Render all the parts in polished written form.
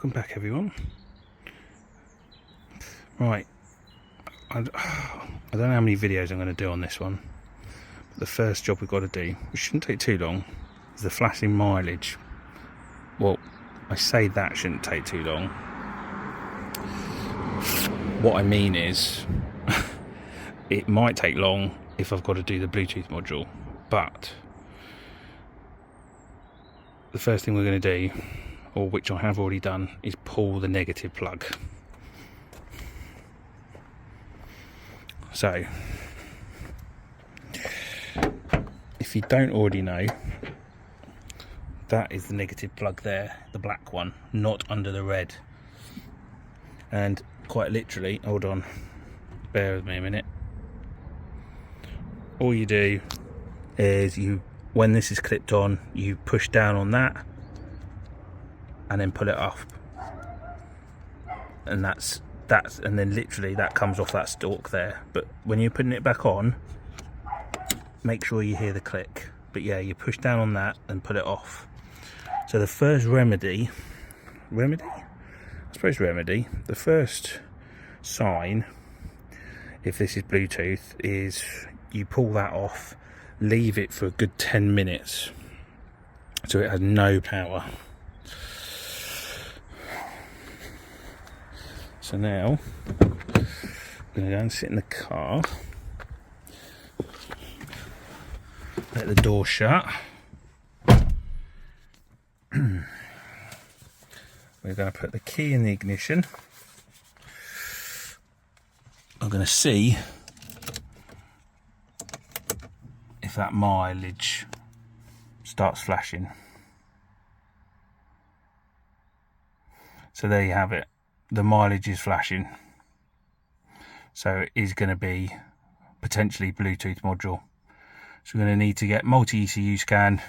welcome back everyone. Right, I don't know how many videos I'm going to do on this one, but the first job we've got to do, which shouldn't take too long, is the flashing mileage. Well, I say that shouldn't take too long. What I mean is, it might take long if I've got to do the Bluetooth module, but the first thing we're going to do, or which I have already done, is pull the negative plug. So, if you don't already know, that is the negative plug there, the black one, not under the red. And quite literally, hold on, bear with me a minute. All you do is when this is clipped on, you push down on that and then pull it off, and and then literally that comes off that stalk there. But when you're putting it back on, make sure you hear the click. But yeah, you push down on that and pull it off. So the first remedy, the first sign, if this is Bluetooth, is you pull that off, leave it for a good 10 minutes so it has no power. So now I'm going to go and sit in the car, let the door shut. We're going to put the key in the ignition. I'm going to see if that mileage starts flashing. So there you have it. The mileage is flashing. So it is going to be potentially Bluetooth module. So we're going to need to get multi-ECU scan,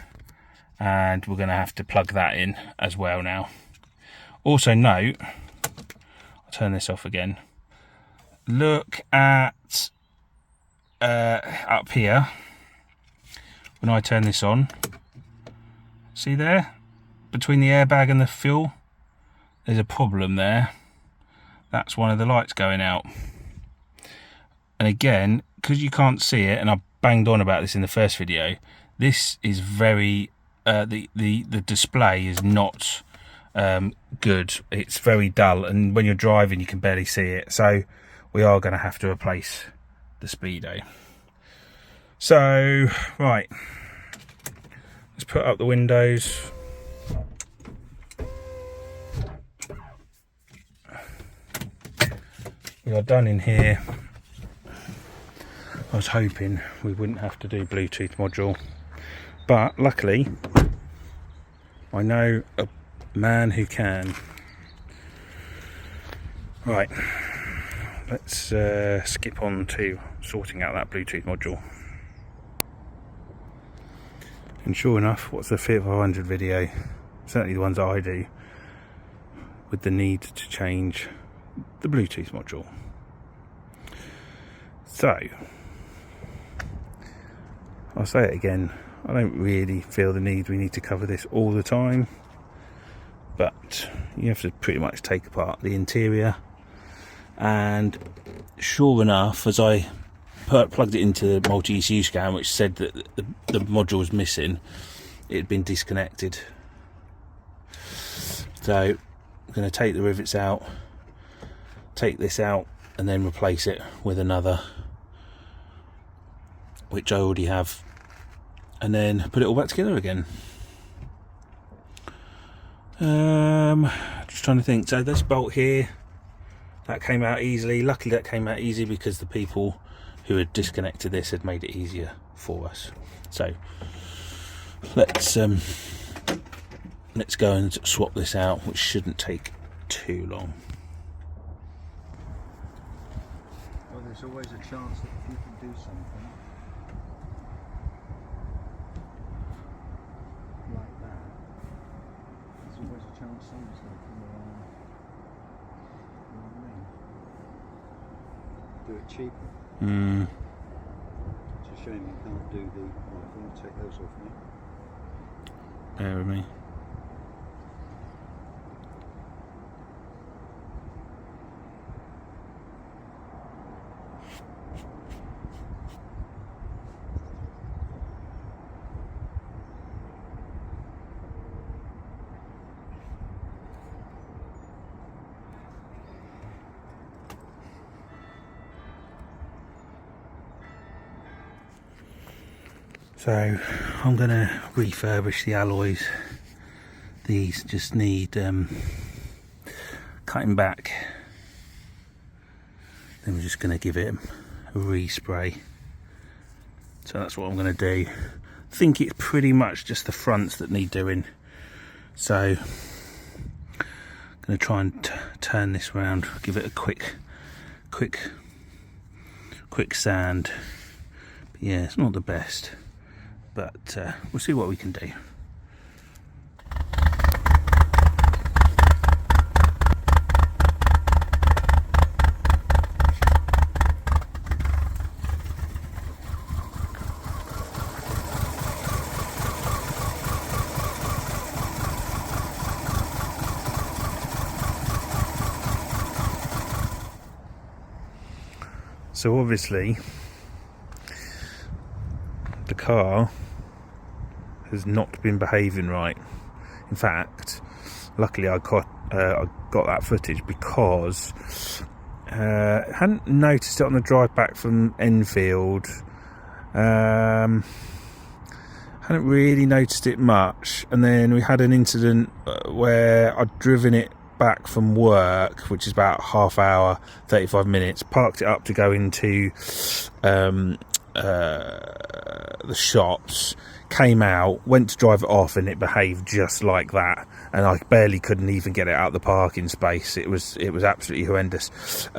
and we're going to have to plug that in as well now. Also note, I'll turn this off again. Look at up here. When I turn this on, see there? Between the airbag and the fuel, there's a problem there. That's one of the lights going out. And again, because you can't see it, and I banged on about this in the first video, this is very, the display is not good. It's very dull, and when you're driving you can barely see it. So we are going to have to replace the speedo. So, right, let's put up the windows. We are done in here. I was hoping we wouldn't have to do Bluetooth module, but luckily I know a man who can. Right, let's skip on to sorting out that Bluetooth module. And sure enough, what's the Fiat 500 video? Certainly the ones I do, with the need to change the Bluetooth module. So, I'll say it again, I don't really feel the need we need to cover this all the time, but you have to pretty much take apart the interior. And sure enough, as I plugged it into the multi-ECU scan, which said that the module was missing, it had been disconnected. So I'm going to take the rivets out, take this out, and then replace it with another, which I already have, and then put it all back together again. Just trying to think. So this bolt here, that came out easily. Luckily that came out easy because the people who had disconnected this had made it easier for us. So let's go and swap this out, which shouldn't take too long. Well, there's always a chance that if you can do something like that, there's always a chance someone's going to come along, you know what I mean? Do it cheaper. It's a shame you can't do the, right, I'm going to take those off now. Bear with me. So I'm going to refurbish the alloys. These just need cutting back. Then we're just going to give it a respray. So that's what I'm going to do. I think it's pretty much just the fronts that need doing. So I'm going to try and turn this around, give it a quick sand. But yeah, it's not the best, but we'll see what we can do. So obviously the car has not been behaving right. In fact, luckily I got that footage because I hadn't noticed it on the drive back from Enfield. Hadn't really noticed it much, and then we had an incident where I'd driven it back from work, which is about half hour, 35 minutes, parked it up to go into the shops, came out, went to drive it off, and it behaved just like that, and I barely couldn't even get it out of the parking space. It was absolutely horrendous.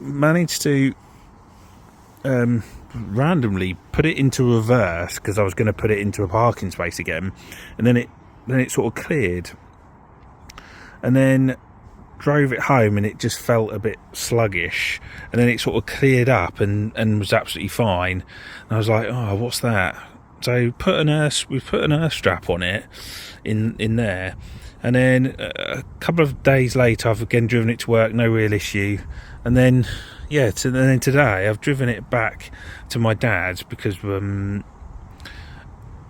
Managed to randomly put it into reverse because I was going to put it into a parking space again, and then it sort of cleared, and then drove it home and it just felt a bit sluggish, and then it sort of cleared up and was absolutely fine, and I was like, oh, what's that? So we put an earth strap on it in there, and then a couple of days later I've again driven it to work, no real issue, and then then today I've driven it back to my dad's because I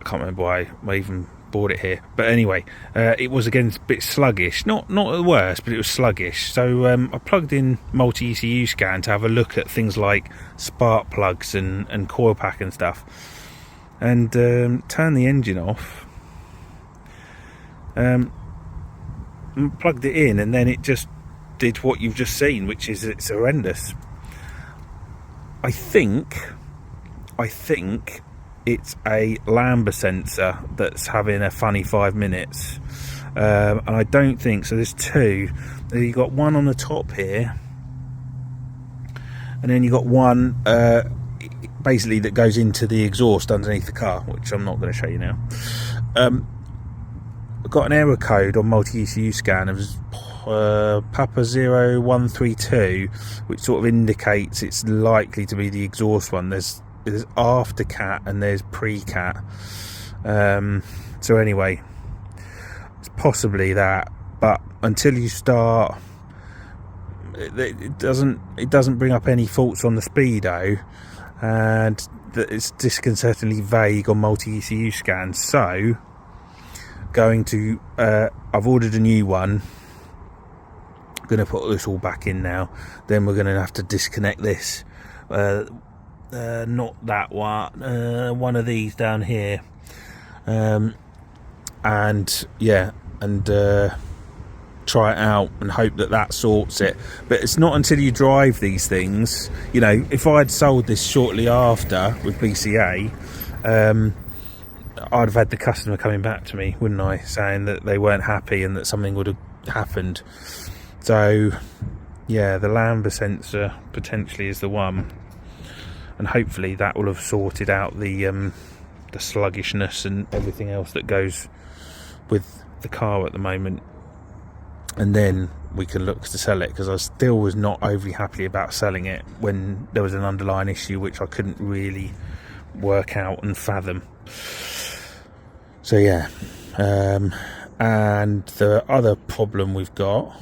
can't remember why I even bought it here, but anyway, it was again a bit sluggish, not the worst, but it was sluggish. So I plugged in multi-ECU scan to have a look at things like spark plugs and coil pack and stuff, and turned the engine off, plugged it in, and then it just did what you've just seen, which is it's horrendous. I think it's a lambda sensor that's having a funny 5 minutes, and I don't think so. There's two. You got one on the top here, and then you got one basically that goes into the exhaust underneath the car, which I'm not going to show you now. I've got an error code on multi-ECU scan of Papa 0132, which sort of indicates it's likely to be the exhaust one. There's after cat and there's pre-cat, so anyway, it's possibly that, but until you start, it doesn't bring up any faults on the speedo, and it's disconcertingly vague on multi-ECU scans. So I've ordered a new one. I'm going to put this all back in now, then we're going to have to disconnect this, not that one of these down here, and try it out and hope that sorts it. But it's not until you drive these things, if I had sold this shortly after with BCA, I'd have had the customer coming back to me, wouldn't I, saying that they weren't happy and that something would have happened. So yeah, the lambda sensor potentially is the one, and hopefully that will have sorted out the sluggishness and everything else that goes with the car at the moment, and then we can look to sell it, because I still was not overly happy about selling it when there was an underlying issue which I couldn't really work out and fathom. So yeah, and the other problem we've got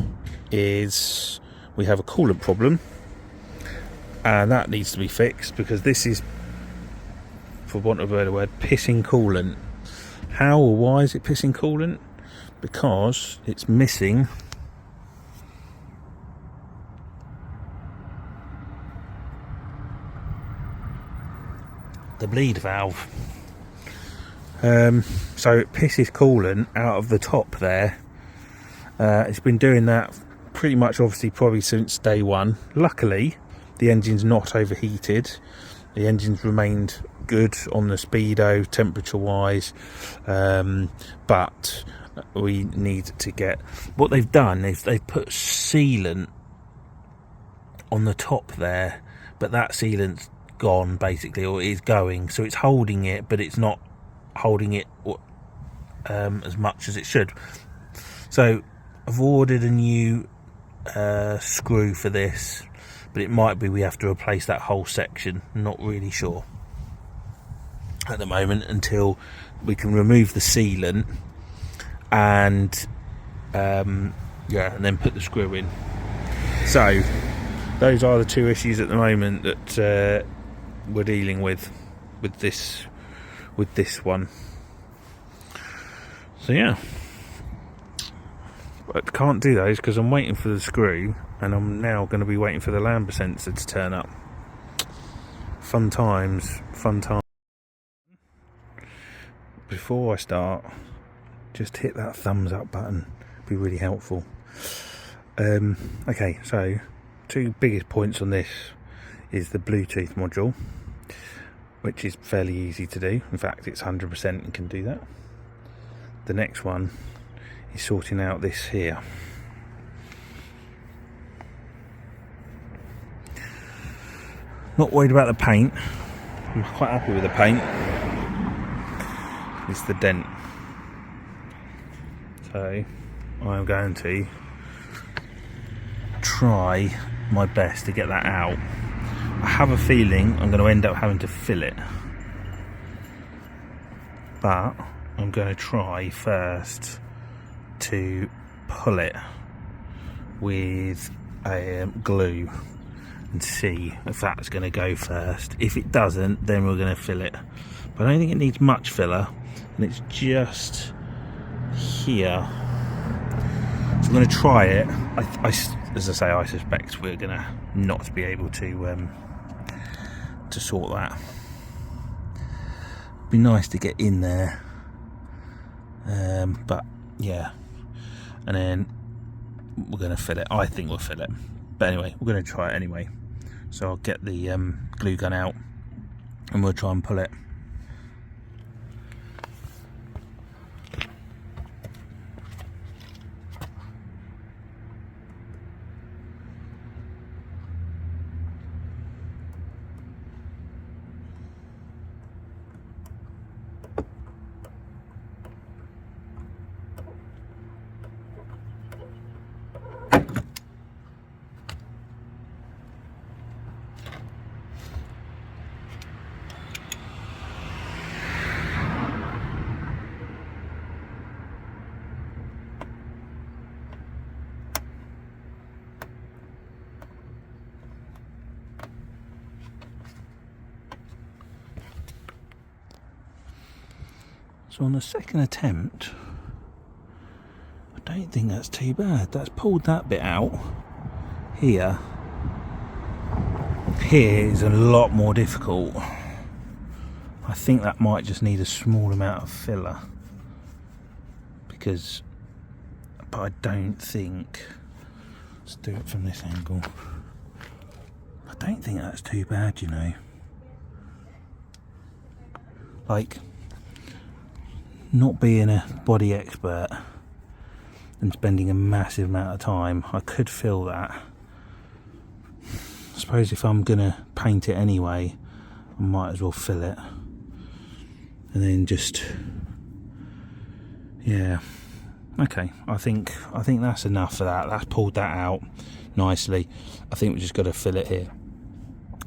is we have a coolant problem, and that needs to be fixed, because this is, for want of a better word, pissing coolant. How or why is it pissing coolant? Because it's missing the bleed valve. So it pisses coolant out of the top there. It's been doing that pretty much, obviously, probably since day one. Luckily, the engine's not overheated. The engine's remained good on the speedo, temperature-wise, but we need to get... What they've done is they've put sealant on the top there, but that sealant's gone, basically, or is going, so it's holding it, but it's not holding it as much as it should. So I've ordered a new screw for this, but it might be we have to replace that whole section. Not really sure at the moment, until we can remove the sealant and and then put the screw in. So those are the two issues at the moment that we're dealing with this one. So yeah, but can't do those because I'm waiting for the screw, and I'm now going to be waiting for the lambda sensor to turn up. Fun times. Before I start, just hit that thumbs up button. It'd be really helpful. Okay, so two biggest points on this is the Bluetooth module, which is fairly easy to do. In fact, it's 100% and can do that. The next one is sorting out this here. Not worried about the paint. I'm quite happy with the paint. It's the dent. So I'm going to try my best to get that out. I have a feeling I'm going to end up having to fill it, but I'm going to try first to pull it with a glue and see if that's going to go first. If it doesn't, then we're going to fill it, but I don't think it needs much filler, and it's just here. So I'm going to try it. As I say, I suspect we're going to not be able to sort that. Be nice to get in there, but yeah, and then we're going to fill it. I think we'll fill it, but anyway, we're going to try it anyway. So I'll get the glue gun out and we'll try and pull it. So on the second attempt, I don't think that's too bad. That's pulled that bit out. Here is a lot more difficult. I think that might just need a small amount of filler, but I don't think, let's do it from this angle. I don't think that's too bad, you know. Like, not being a body expert and spending a massive amount of time, I could fill that. I suppose if I'm gonna paint it anyway, I might as well fill it, and then just, yeah, okay. I think that's enough for that. That's pulled that out nicely. I think we just got to fill it here.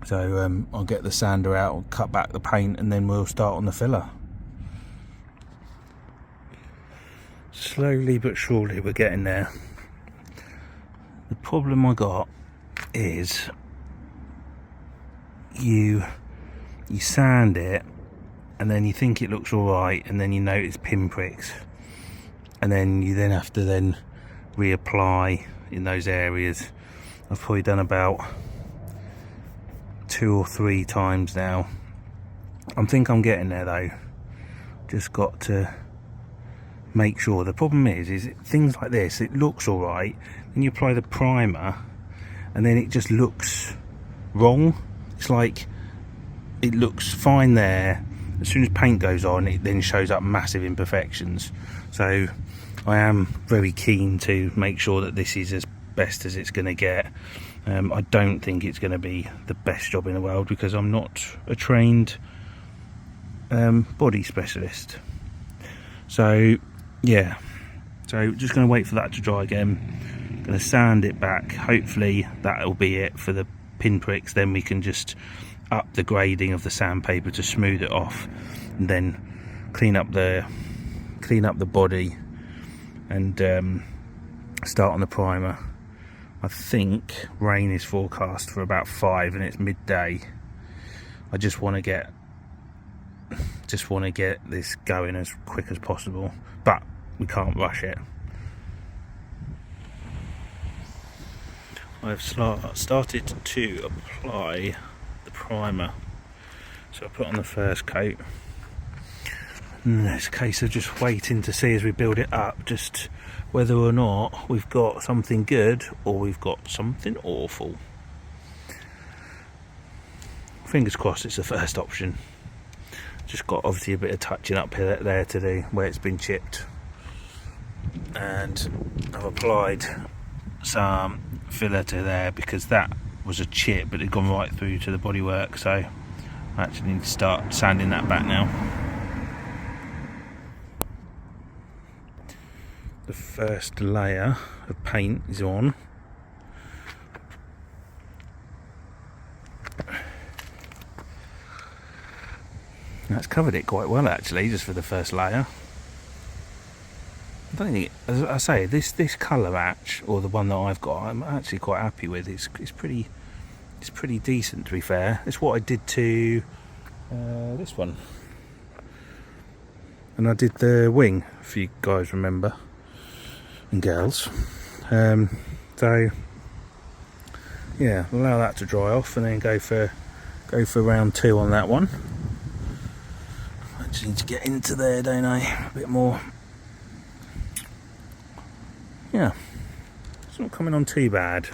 So I'll get the sander out, I'll cut back the paint, and then we'll start on the filler. Slowly but surely we're getting there. The problem I got is you sand it and then you think it looks alright, and then you notice pinpricks, and then you have to reapply in those areas. I've probably done about 2 or 3 times now. think I'm getting there though. Just got to make sure. The problem is things like this, it looks all right, then you apply the primer and then it just looks wrong. It's like it looks fine there, as soon as paint goes on it then shows up massive imperfections. So I am very keen to make sure that this is as best as it's going to get. I don't think it's going to be the best job in the world because I'm not a trained body specialist. So yeah, so just going to wait for that to dry again. Going to sand it back. Hopefully that'll be it for the pinpricks. Then we can just up the grading of the sandpaper to smooth it off, and then clean up the body and start on the primer. I think rain is forecast for about 5 and it's midday. I just want to get this going as quick as possible, but we can't rush it. I've started to apply the primer, so I put on the first coat, and it's a case of just waiting to see as we build it up just whether or not we've got something good or we've got something awful. Fingers crossed it's the first option. Just got obviously a bit of touching up here there to do where it's been chipped, and I've applied some filler to there because that was a chip but it had gone right through to the bodywork, so I actually need to start sanding that back now. The first layer of paint is on. That's covered it quite well actually, just for the first layer. I don't think, as I say, this colour match, or the one that I've got, I'm actually quite happy with. It's pretty decent, to be fair. It's what I did to this one, and I did the wing, if you guys remember, and girls. So yeah, allow that to dry off, and then go for round 2 on that one. I just need to get into there, don't I? A bit more. Yeah, it's not coming on too bad.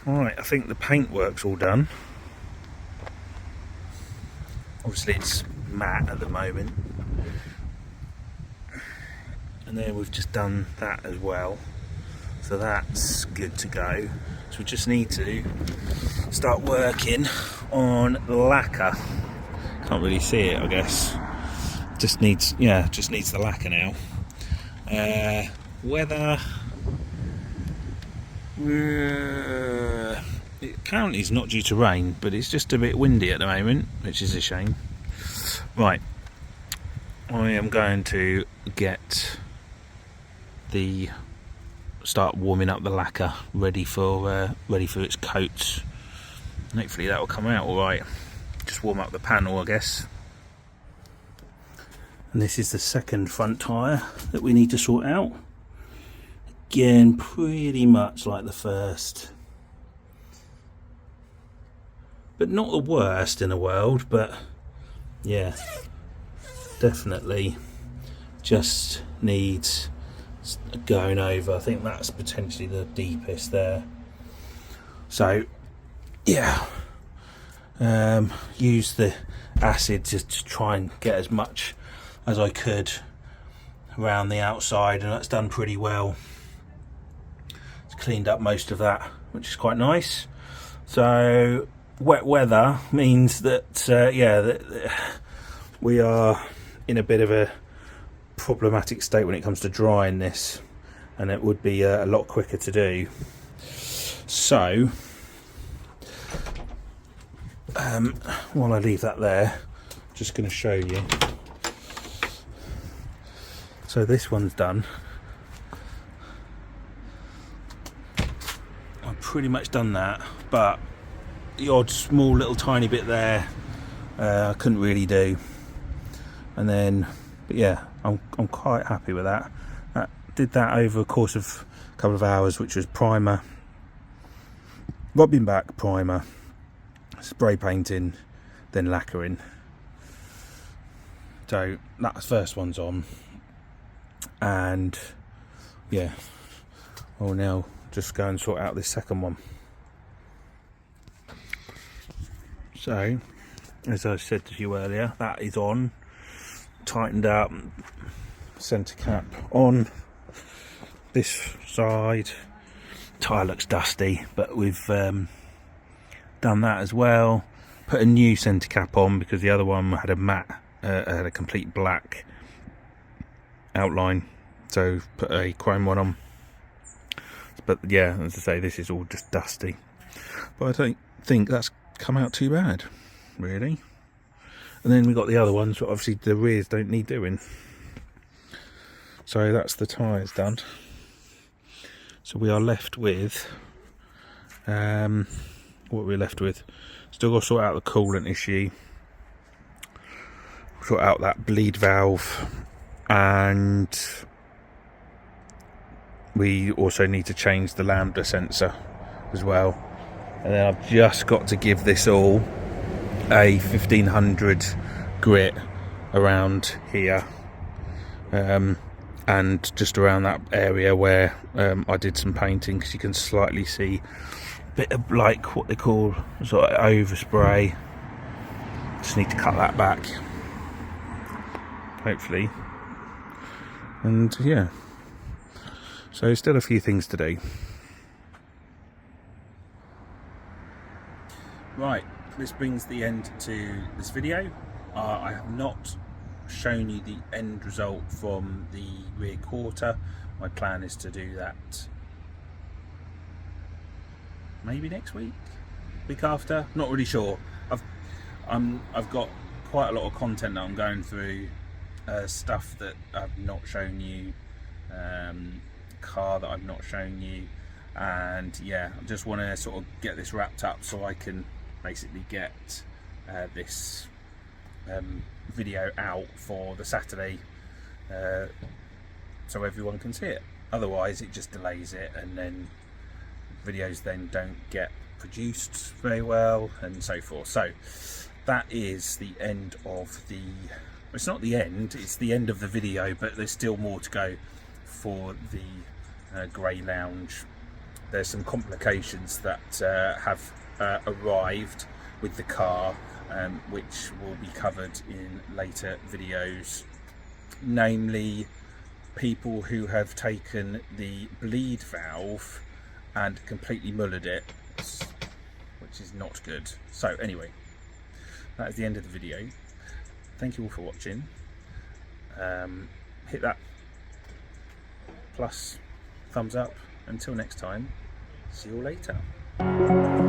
Alright, I think the paintwork's all done. Obviously it's matte at the moment, and then we've just done that as well, so that's good to go. So we just need to start working on lacquer. Can't really see it, I guess. Just needs the lacquer now. Weather, apparently it's not due to rain, but it's just a bit windy at the moment, which is a shame. Right, I am going to start warming up the lacquer, ready for its coats, and hopefully that will come out all right. Just warm up the panel, I guess. And this is the second front tyre that we need to sort out. Again, pretty much like the first, but not the worst in the world, but yeah, definitely just needs going over. I think that's potentially the deepest there. So yeah, use the acid to try and get as much as I could around the outside, and that's done pretty well. It's cleaned up most of that, which is quite nice. So wet weather means that we are in a bit of a problematic state when it comes to drying this, and it would be a lot quicker to do. So while I leave that there, I'm just going to show you. So this one's done. I've pretty much done that, but the odd small little tiny bit there I couldn't really do. And then, but yeah, I'm quite happy with that. Did that over a course of a couple of hours, which was primer, rubbing back primer, spray painting, then lacquering. So that first one's on, and yeah, I'll now just go and sort out this second one. So, as I said to you earlier, that is on, tightened up, centre cap on. This side, tyre looks dusty, but we've done that as well. Put a new centre cap on because the other one had a matte, had a complete black outline, so put a chrome one on. But yeah, as I say, this is all just dusty, but I don't think that's come out too bad, really. And then we got the other ones, but obviously the rears don't need doing. So that's the tyres done. So we are left with what are we left with? Still got to sort out the coolant issue, sort out that bleed valve, and we also need to change the lambda sensor as well. And then I've just got to give this all a 1500 grit around here, and just around that area where I did some painting, because you can slightly see a bit of like what they call sort of overspray. Just need to cut that back, hopefully. And yeah, so still a few things to do. Right, this brings the end to this video. I have not shown you the end result from the rear quarter. My plan is to do that maybe next week, week after, not really sure. I've got quite a lot of content that I'm going through, stuff that I've not shown you, car that I've not shown you, and yeah, I just want to sort of get this wrapped up so I can basically get this video out for the Saturday, so everyone can see it. Otherwise it just delays it, and then videos then don't get produced very well and so forth. So that is the end of the, it's not the end, it's the end of the video, but there's still more to go for the grey lounge. There's some complications that have arrived with the car, which will be covered in later videos, namely people who have taken the bleed valve and completely mullered it, which is not good. So anyway, that is the end of the video. Thank you all for watching. Hit that plus thumbs up. Until next time, see you all later.